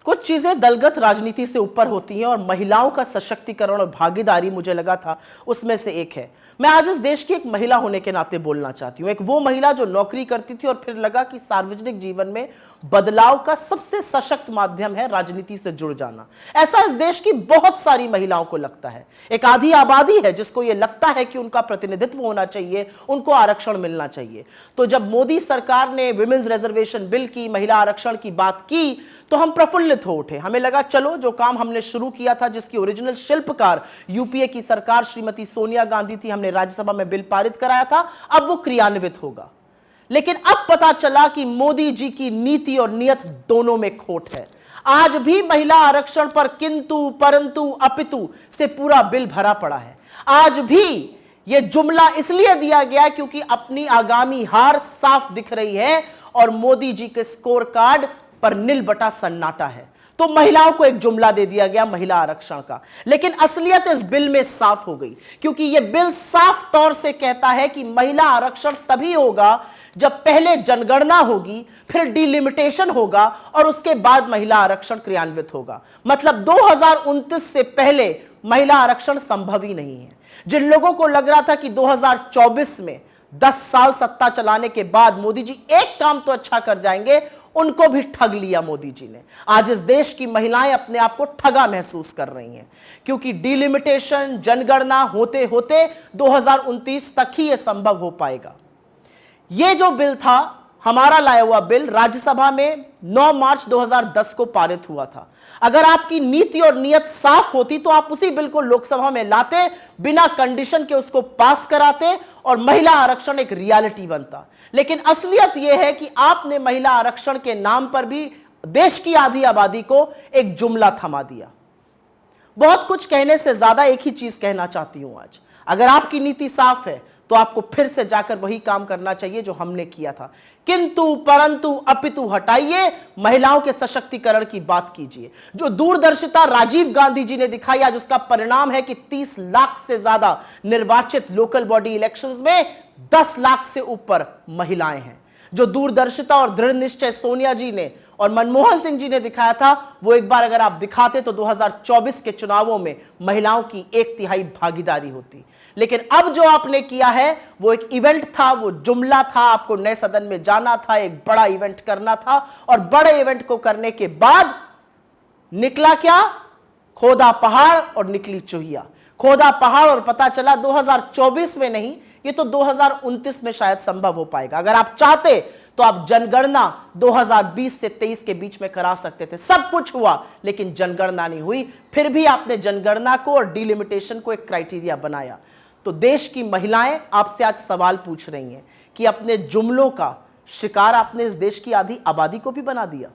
कुछ चीजें दलगत राजनीति से ऊपर होती हैं और महिलाओं का सशक्तिकरण और भागीदारी मुझे लगा था उसमें से एक है। मैं आज इस देश की एक महिला होने के नाते बोलना चाहती हूं, एक वो महिला जो नौकरी करती थी और फिर लगा कि सार्वजनिक जीवन में बदलाव का सबसे सशक्त माध्यम है राजनीति से जुड़ जाना। ऐसा इस देश की बहुत सारी महिलाओं को लगता है। एक आधी आबादी है जिसको यह लगता है कि उनका प्रतिनिधित्व होना चाहिए, उनको आरक्षण मिलना चाहिए। तो जब मोदी सरकार ने विमेंस रिजर्वेशन बिल की, महिला आरक्षण की बात की, तो हम प्रफुल्लित हो उठे। हमें लगा चलो जो काम हमने शुरू किया था, जिसकी ओरिजिनल शिल्पकार यूपीए की सरकार श्रीमती सोनिया गांधी थी, हमने राज्यसभा में बिल पारित कराया था, अब वो क्रियान्वित होगा। लेकिन अब पता चला कि मोदी जी की नीति और नियत दोनों में खोट है। आज भी महिला आरक्षण पर किंतु परंतु अपितु से पूरा बिल भरा पड़ा है। आज भी यह जुमला इसलिए दिया गया क्योंकि अपनी आगामी हार साफ दिख रही है और मोदी जी के स्कोर कार्ड पर नील बटा सन्नाटा है। तो महिलाओं को एक जुमला दे दिया गया महिला आरक्षण का, लेकिन असलियत इस बिल में साफ हो गई, क्योंकि यह बिल साफ तौर से कहता है कि महिला आरक्षण तभी होगा जब पहले जनगणना होगी, फिर डिलिमिटेशन होगा और उसके बाद महिला आरक्षण क्रियान्वित होगा। मतलब 2029 से पहले महिला आरक्षण संभव ही नहीं है। जिन लोगों को लग रहा था कि 2024 में 10 साल सत्ता चलाने के बाद मोदी जी एक काम तो अच्छा कर जाएंगे, उनको भी ठग लिया मोदी जी ने। आज इस देश की महिलाएं अपने आप को ठगा महसूस कर रही हैं, क्योंकि डिलिमिटेशन, जनगणना होते होते 2029 तक ही यह संभव हो पाएगा। यह जो बिल था, हमारा लाया हुआ बिल, राज्यसभा में 9 मार्च 2010 को पारित हुआ था। अगर आपकी नीति और नियत साफ होती तो आप उसी बिल को लोकसभा में लाते, बिना कंडीशन के उसको पास कराते और महिला आरक्षण एक रियलिटी बनता। लेकिन असलियत यह है कि आपने महिला आरक्षण के नाम पर भी देश की आधी आबादी को एक जुमला थमा दिया। बहुत कुछ कहने से ज्यादा एक ही चीज कहना चाहती हूं आज। अगर आपकी नीति साफ है तो आपको फिर से जाकर वही काम करना चाहिए जो हमने किया था। किंतु परंतु अपितु हटाइए, महिलाओं के सशक्तिकरण की बात कीजिए। जो दूरदर्शिता राजीव गांधी जी ने दिखाई, आज उसका परिणाम है कि 30 लाख से ज्यादा निर्वाचित लोकल बॉडी इलेक्शंस में 10 लाख से ऊपर महिलाएं हैं। जो दूरदर्शिता और दृढ़ निश्चय सोनिया जी ने और मनमोहन सिंह जी ने दिखाया था, वो एक बार अगर आप दिखाते तो 2024 के चुनावों में महिलाओं की 1/3 भागीदारी होती। लेकिन अब जो आपने किया है वो एक इवेंट था, वो जुमला था। आपको नए सदन में जाना था, एक बड़ा इवेंट करना था, और बड़े इवेंट को करने के बाद निकला क्या? खोदा पहाड़ और निकली चूहिया। खोदा पहाड़ और पता चला 2024 में नहीं, ये तो 2029 में शायद संभव हो पाएगा। अगर आप चाहते तो आप जनगणना 2020 से 23 के बीच में करा सकते थे। सब कुछ हुआ लेकिन जनगणना नहीं हुई। फिर भी आपने जनगणना को और डिलिमिटेशन को एक क्राइटेरिया बनाया। तो देश की महिलाएं आपसे आज सवाल पूछ रही हैं कि अपने जुमलों का शिकार आपने इस देश की आधी आबादी को भी बना दिया।